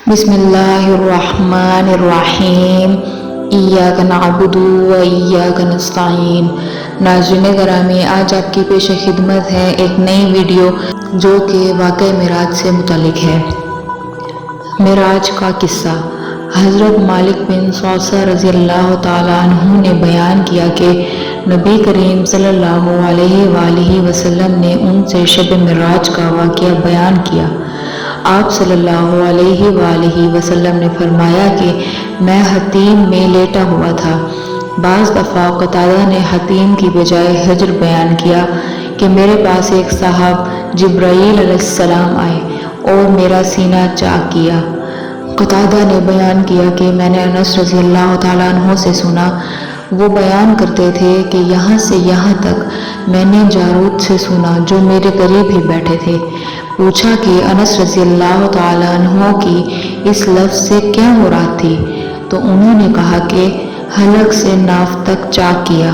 बिस्मिल्लाहिर्रहमानिर्रहीम। इय्याका नअबुदु व इय्याका नस्तईन। नाज़रीन गिरामी, आज आपकी पेश खिदमत है एक नई वीडियो जो कि वाक़या मेराज से मुतालिक है। मेराज का किस्सा। हज़रत मालिक बिन सौसा रज़ियल्लाहु ताला अन्हु ने बयान किया कि नबी करीम सल्लल्लाहु अलैहि वसल्लम ने उनसे शब मेराज का वाक़या बयान किया। आप सल्लल्लाहु अलैहि वसल्लम ने फरमाया कि मैं हतीम में लेटा हुआ था। बाज़ दफ़ा क़तादा ने हतीम की बजाय हजर बयान किया कि मेरे पास एक साहब जिब्राईल अलैहिस्सलाम आए और मेरा सीना चाक किया। क़तादा ने बयान किया कि मैंने अनस रज़ियल्लाहु ताला अन्हु से सुना, वो बयान करते थे कि यहाँ से यहाँ तक मैंने जारूद से सुना जो मेरे करीब ही बैठे थे। पूछा कि अनस रज़ियल्लाहु ताला अन्हु की इस लफ्ज़ से क्या मुराद थी, तो उन्होंने कहा कि हलक से नाफ तक चाक किया।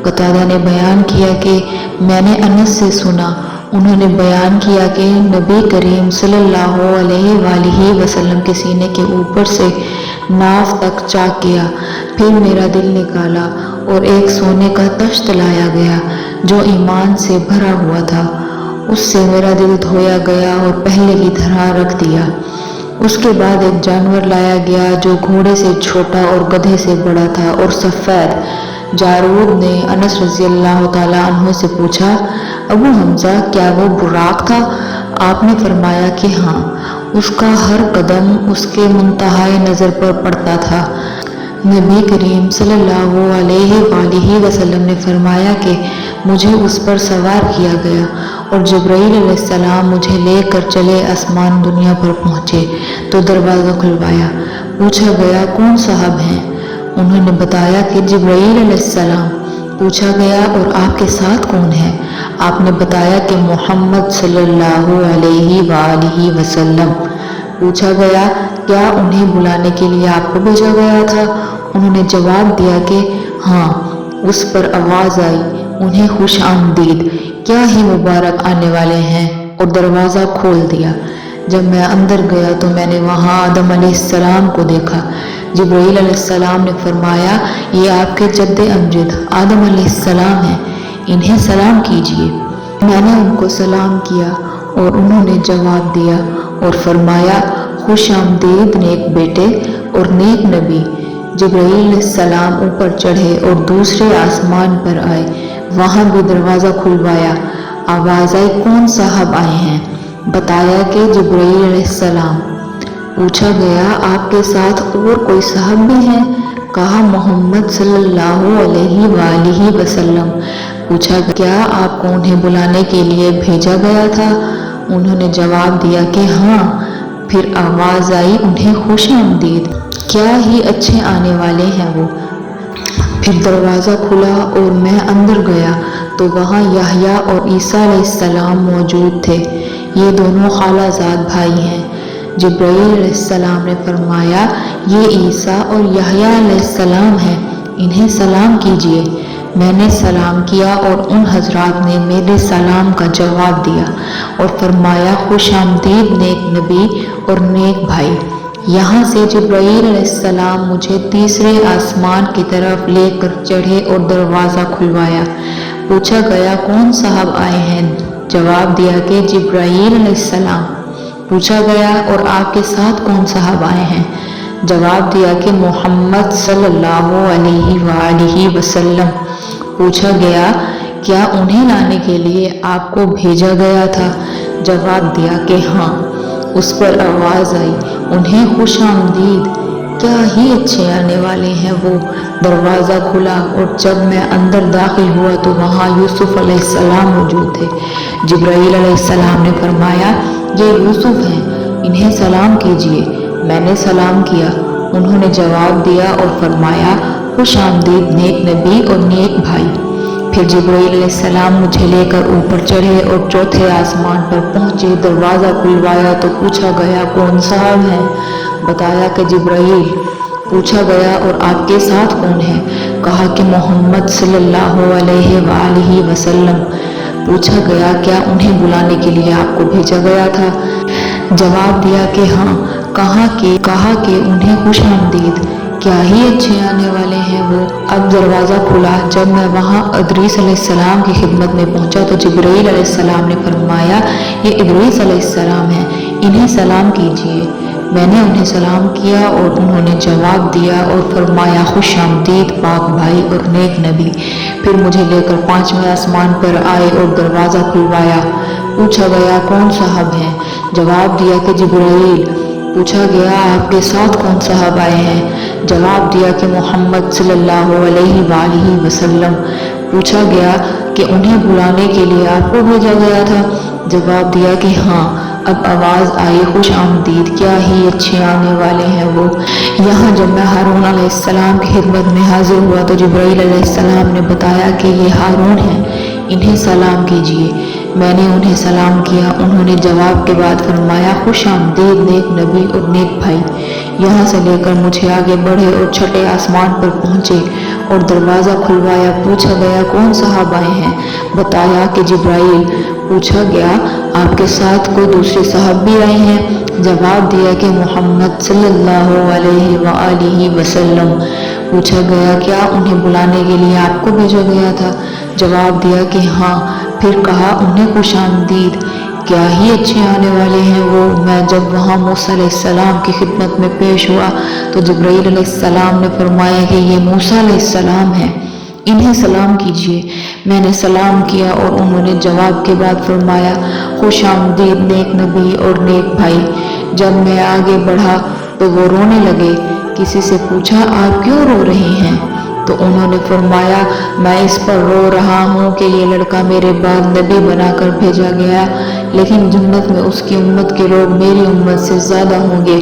क़तादा ने बयान किया कि मैंने अनस से सुना, उन्होंने बयान किया कि नबी करीम सल्लल्लाहु अलैहि वसल्लम के सीने के ऊपर से नाफ तक चाक किया। फिर मेरा दिल निकाला और एक सोने का तश्त लाया गया जो ईमान से भरा हुआ था। उससे मेरा दिल धोया गया और पहले की तरह रख दिया। उसके बाद एक जानवर लाया गया जो घोड़े से छोटा और गधे से बड़ा था और सफ़ेद। जारूद ने अनस रज़ियल्लाहु ताला अन्हु से पूछा, अबू हमज़ा, क्या वो बुराक था? आपने फरमाया कि हाँ, उसका हर कदम उसके मुंतहाए नज़र पर पड़ता था। नबी करीम सल्लल्लाहु अलैहि वसल्लम ने फरमाया कि मुझे उस पर सवार किया गया और जिब्राईल अलैहिस्सलाम मुझे लेकर चले आसमान दुनिया पर पहुँचे तो दरवाज़ा खुलवाया। पूछा गया, कौन साहब हैं? उन्होंने बताया कि जिब्राईल अलैहिस्सलाम। पूछा गया, और आपके साथ कौन है? आपने बताया कि मोहम्मद सल्लल्लाहु अलैहि वसल्लम। पूछा गया, क्या उन्हें बुलाने के लिए आपको भेजा गया था? उन्होंने जवाब दिया कि हाँ। उस पर आवाज़ आई, उन्हें खुश आमदीद, क्या ही मुबारक आने वाले हैं, और दरवाज़ा खोल दिया। जब मैं अंदर गया तो मैंने वहाँ आदम अलैहिस्सलाम को देखा। जिब्राईल अलैहिस्सलाम ने फरमाया, ये आपके जद्दे अमजद आदम अलैहिस्सलाम हैं, इन्हें सलाम कीजिए। मैंने उनको सलाम किया और उन्होंने जवाब दिया और फरमाया, खुश आमदीद नेक बेटे और नेक नबी। जिब्राईल अलैहिस्सलाम ऊपर चढ़े और दूसरे आसमान पर आए। वहाँ भी दरवाज़ा खुलवाया। आवाज़ आई, कौन साहब आए हैं? बताया कि जिब्राईल अलैहिस्सलाम। पूछा गया, आपके साथ और कोई साहब भी हैं? कहा, मोहम्मद सल्लल्लाहु अलैहि वसल्लम। पूछा, क्या आपको उन्हें बुलाने के लिए भेजा गया था? उन्होंने जवाब दिया कि हाँ। फिर आवाज़ आई, उन्हें खुश आमदीद, क्या ही अच्छे आने वाले हैं वो। फिर दरवाज़ा खुला और मैं अंदर गया तो वहाँ यहया और ईसा अलैहिस्सलाम मौजूद थे। ये दोनों खालाजाद भाई हैं। जिब्राईल अलैहिस्सलाम ने फरमाया, ये ईसा और यहया अलैहिस्सलाम हैं, इन्हें सलाम कीजिए। मैंने सलाम किया और उन हजरात ने मेरे सलाम का जवाब दिया और फरमाया, खुश आमदीद नेक नबी और नेक भाई। यहाँ से जिब्राईल अलैहिस्सलाम मुझे तीसरे आसमान की तरफ लेकर चढ़े और दरवाज़ा खुलवाया। पूछा गया, कौन साहब आए हैं? जवाब दिया कि जिब्राईल अलैहिस्सलाम। पूछा गया, और आपके साथ कौन साहब आए हैं? जवाब दिया कि मोहम्मद सल्लल्लाहु अलैहि वसल्लम। पूछा गया, क्या उन्हें लाने के लिए आपको भेजा गया था? जवाब दिया कि हाँ। उस पर आवाज़ आई, उन्हें खुश आमदीद, क्या ही अच्छे आने वाले हैं वो। दरवाज़ा खुला और जब मैं अंदर दाखिल हुआ तो वहाँ यूसुफ अलैहिस्सलाम मौजूद थे। जिब्राईल अलैहिस्सलाम ने फरमाया, ये यूसुफ हैं, इन्हें सलाम कीजिए। मैंने सलाम किया। उन्होंने जवाब दिया और फरमाया, खुश आमदीद नेक नबी और नेक भाई। फिर जिब्राईल अलैहिस्सलाम मुझे लेकर ऊपर चढ़े और चौथे आसमान पर पहुँचे। दरवाज़ा खुलवाया तो पूछा गया, कौन साहब हैं? बताया कि जिब्राईल। पूछा गया, और आपके साथ कौन है? कहा कि मोहम्मद सल्लल्लाहु अलैहि वसल्लम। पूछा गया, क्या उन्हें बुलाने के लिए आपको भेजा गया था? जवाब दिया कि हाँ। कहा कि उन्हें खुश आमदीद, क्या ही अच्छे आने वाले हैं वो। अब दरवाज़ा खुला। जब मैं वहाँ इदरीस अलैहिस्सलाम की खिदमत में पहुँचा तो जिब्राईल अलैहिस्सलाम ने फरमाया, ये इदरीस अलैहिस्सलाम हैं, इन्हें सलाम कीजिए। मैंने उन्हें सलाम किया और उन्होंने जवाब दिया और फरमाया, खुश आमदीद पाक भाई और नेक नबी। फिर मुझे लेकर 5वें आसमान पर आए और दरवाज़ा खुलवाया। पूछा गया, कौन साहब हैं? जवाब दिया कि जिब्राईल। पूछा गया, आपके साथ कौन साहब आए हैं? जवाब दिया कि मोहम्मद सल्लल्लाहु अलैहि वसल्लम। पूछा गया कि उन्हें बुलाने के लिए आपको भेजा गया था? जवाब दिया कि हाँ। अब आवाज़ आई, खुश आमदीद, क्या ही अच्छे आने वाले हैं वो। यहाँ जब मैं हारून अलैहिस्सलाम की खिदमत में हाजिर हुआ तो जिब्राईल अलैहिस्सलाम ने बताया कि ये हारून हैं, इन्हें सलाम कीजिए। मैंने उन्हें सलाम किया। उन्होंने जवाब के बाद फरमाया, खुश आमदीद नेक नबी और नेक भाई। यहाँ से लेकर मुझे आगे बढ़े और छठे आसमान पर पहुँचे और दरवाज़ा खुलवाया। पूछा गया, कौन साहब आए हैं? बताया कि जिब्राईल। पूछा गया, आपके साथ कोई दूसरे साहब भी आए हैं? जवाब दिया कि मोहम्मद सल्लल्लाहु अलैहि वसल्लम। पूछा गया, क्या उन्हें बुलाने के लिए आपको भेजा गया था? जवाब दिया कि हाँ। फिर कहा, उन्हें खुश आमदीद, क्या ही अच्छे आने वाले हैं वो। मैं जब वहाँ मूसा अलैहिस्सलाम की खिदमत में पेश हुआ तो जिब्राईल अलैहिस्सलाम ने फरमाया कि ये मूसा अलैहिस्सलाम हैं, इन्हें सलाम कीजिए। मैंने सलाम किया और उन्होंने जवाब के बाद फरमाया, खुश आमदीद नेक नबी और नेक भाई। जब मैं आगे बढ़ा तो वो रोने लगे। किसी से पूछा, आप क्यों रो रहे हैं? तो उन्होंने फरमाया, मैं इस पर रो रहा हूँ कि ये लड़का मेरे बाद नबी बनाकर भेजा गया, लेकिन जन्नत में उसकी उम्मत के लोग मेरी उम्मत से ज़्यादा होंगे।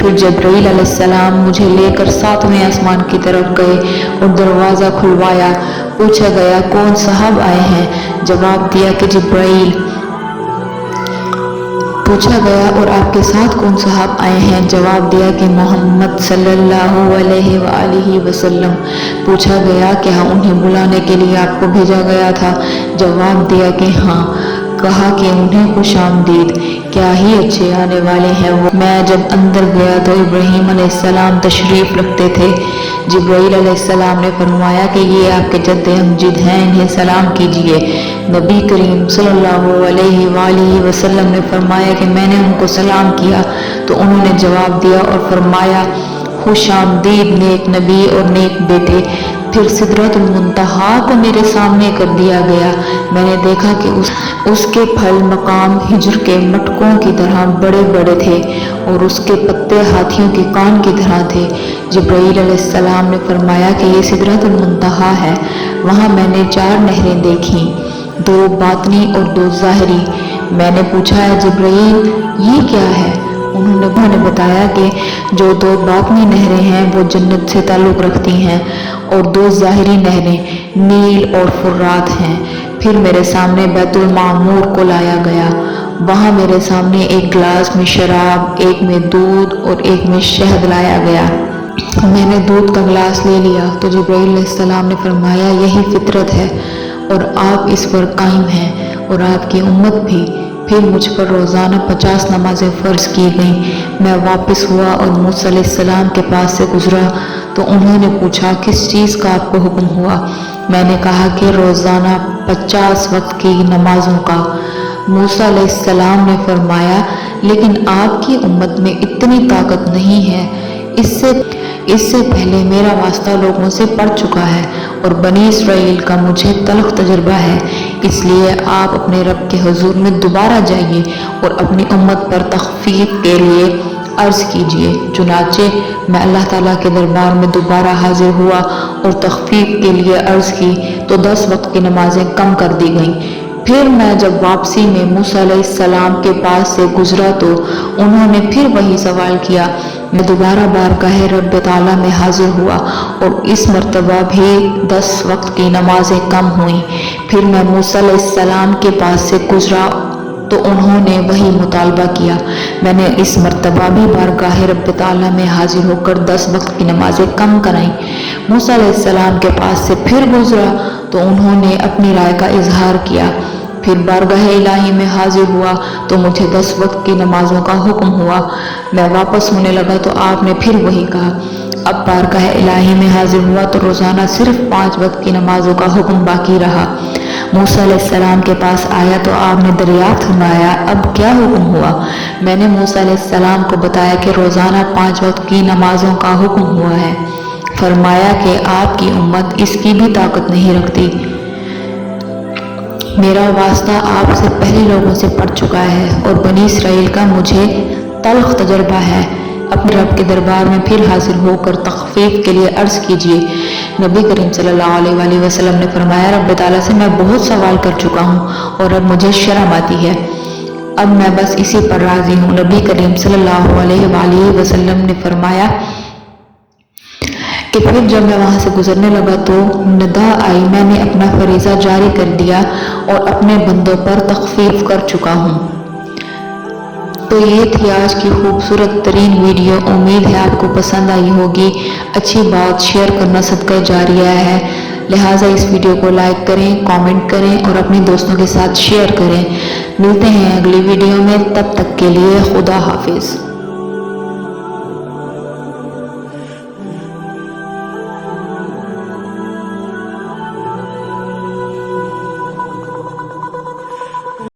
फिर जिब्राईल अलैहिस्सलाम मुझे लेकर 7वें आसमान की तरफ गए और दरवाज़ा खुलवाया। पूछा गया, कौन साहब आए हैं? जवाब दिया कि जिब्राईल। पूछा गया, और आपके साथ कौन साहब आए हैं? जवाब दिया कि मोहम्मद सल्लल्लाहु अलैहि वसल्लम। पूछा गया, क्या उन्हें बुलाने के लिए आपको भेजा गया था? जवाब दिया कि हाँ। कहा कि उन्हें खुश आमदीद, क्या ही अच्छे आने वाले हैं वो। मैं जब अंदर गया तो इब्राहीम अलैहिस्सलाम तशरीफ़ रखते थे। जिब्राईल अलैहिस्सलाम ने फरमाया कि ये आपके जद्दे अमजद हैं, इन्हें सलाम कीजिए। नबी करीम सल्लल्लाहु अलैहि वसल्लम ने फरमाया कि मैंने उनको सलाम किया तो उन्होंने जवाब दिया और फरमाया, खुश आमदीद नेक नबी और नेक बेटे। फिर सिदरतुल मुंतहा को मेरे सामने कर दिया गया। मैंने देखा कि उसके फल मकाम हिजर के मटकों की तरह बड़े बड़े थे और उसके पत्ते हाथियों के कान की तरह थे। जिब्राईल अलैहिस्सलाम ने फरमाया कि ये सिदरतुल मुंतहा है। वहाँ मैंने 4 नहरें देखीं, 2 बातनी और 2 ज़ाहिरी। मैंने पूछा, है जिब्राईल, ये क्या है? उन्होंने बताया कि जो 2 बातनी नहरें हैं वो जन्नत से ताल्लुक़ रखती हैं और 2 ज़ाहिरी नहरें नील और फुर्रात हैं। फिर मेरे सामने बैतुल मामूर को लाया गया। वहाँ मेरे सामने एक गिलास में शराब, एक में दूध और एक में शहद लाया गया। मैंने दूध का गिलास ले लिया तो जिब्राईल अलैहिस्सलाम ने फरमाया, यही फितरत है और आप इस पर कायम हैं और आपकी उम्मत भी। फिर मुझ पर रोज़ाना 50 नमाजें फ़र्ज की गईं। मैं वापस हुआ और मूसा अलैहिस्सलाम के पास से गुजरा तो उन्होंने पूछा, किस चीज़ का आपको हुक्म हुआ? मैंने कहा कि रोज़ाना 50 वक्त की नमाजों का। मूसा अलैहिस्सलाम ने फरमाया, लेकिन आपकी उम्मत में इतनी ताकत नहीं है। इससे पहले मेरा वास्ता लोगों से पड़ चुका है और बनी इसराइल का मुझे तल्ख तजुर्बा है। इसलिए आप अपने रब के हुजूर में दोबारा जाइए और अपनी उम्मत पर तखफीफ के लिए अर्ज़ कीजिए। चुनाचे मैं अल्लाह ताला के दरबार में दोबारा हाजिर हुआ और तखफीफ के लिए अर्ज़ की तो 10 वक्त की नमाजें कम कर दी गईं। फिर मैं जब वापसी में मूसा अलैहिस्सलाम के पास से गुजरा तो उन्होंने फिर वही सवाल किया। मैं दोबारा बारगाह रब ताला में हाजिर हुआ और इस मर्तबा भी 10 वक्त की नमाजें कम हुई। फिर मैं मूसा अलैहिस्सलाम के पास से गुजरा तो उन्होंने वही मुतालबा किया। मैंने इस मर्तबा भी बारगाह रब ताला में हाजिर होकर 10 वक्त की नमाजें कम कराईं। मूसा अलैहिस्सलाम के पास से फिर गुजरा तो उन्होंने अपनी राय का इजहार किया। پھر بارگاہ الہی میں حاضر ہوا تو مجھے 10 وقت کی نمازوں کا حکم ہوا۔ میں واپس ہونے لگا تو آپ نے پھر وہی کہا۔ اب بارگاہ الہی میں حاضر ہوا تو روزانہ صرف 5 وقت کی نمازوں کا حکم باقی رہا۔ موسیٰ علیہ السلام کے پاس آیا تو آپ نے دریافت فرمایا، اب کیا حکم ہوا؟ میں نے موسیٰ علیہ السلام کو بتایا کہ روزانہ 5 وقت کی نمازوں کا حکم ہوا ہے۔ فرمایا کہ آپ کی امت اس کی بھی طاقت نہیں رکھتی۔ میرا واسطہ آپ سے پہلے لوگوں سے پڑ چکا ہے اور بنی اسرائیل کا مجھے تلخ تجربہ ہے۔ اپنے رب کے دربار میں پھر حاضر ہو کر تخفیف کے لیے عرض کیجیے۔ نبی کریم صلی اللہ علیہ وآلہ وسلم نے فرمایا، رب تعالیٰ سے میں بہت سوال کر چکا ہوں اور اب مجھے شرم آتی ہے، اب میں بس اسی پر راضی ہوں۔ نبی کریم صلی اللہ علیہ وآلہ وسلم نے فرمایا کہ پھر جب میں وہاں سے گزرنے لگا تو ندا آئی، میں نے اپنا فریضہ جاری کر دیا اور اپنے بندوں پر تخفیف کر چکا ہوں۔ تو یہ تھی آج کی خوبصورت ترین ویڈیو۔ امید ہے آپ کو پسند آئی ہوگی۔ اچھی بات شیئر کرنا صدقہ جاریہ ہے، لہٰذا اس ویڈیو کو لائک کریں، کامنٹ کریں اور اپنے دوستوں کے ساتھ شیئر کریں۔ ملتے ہیں اگلی ویڈیو میں، تب تک کے لیے خدا حافظ۔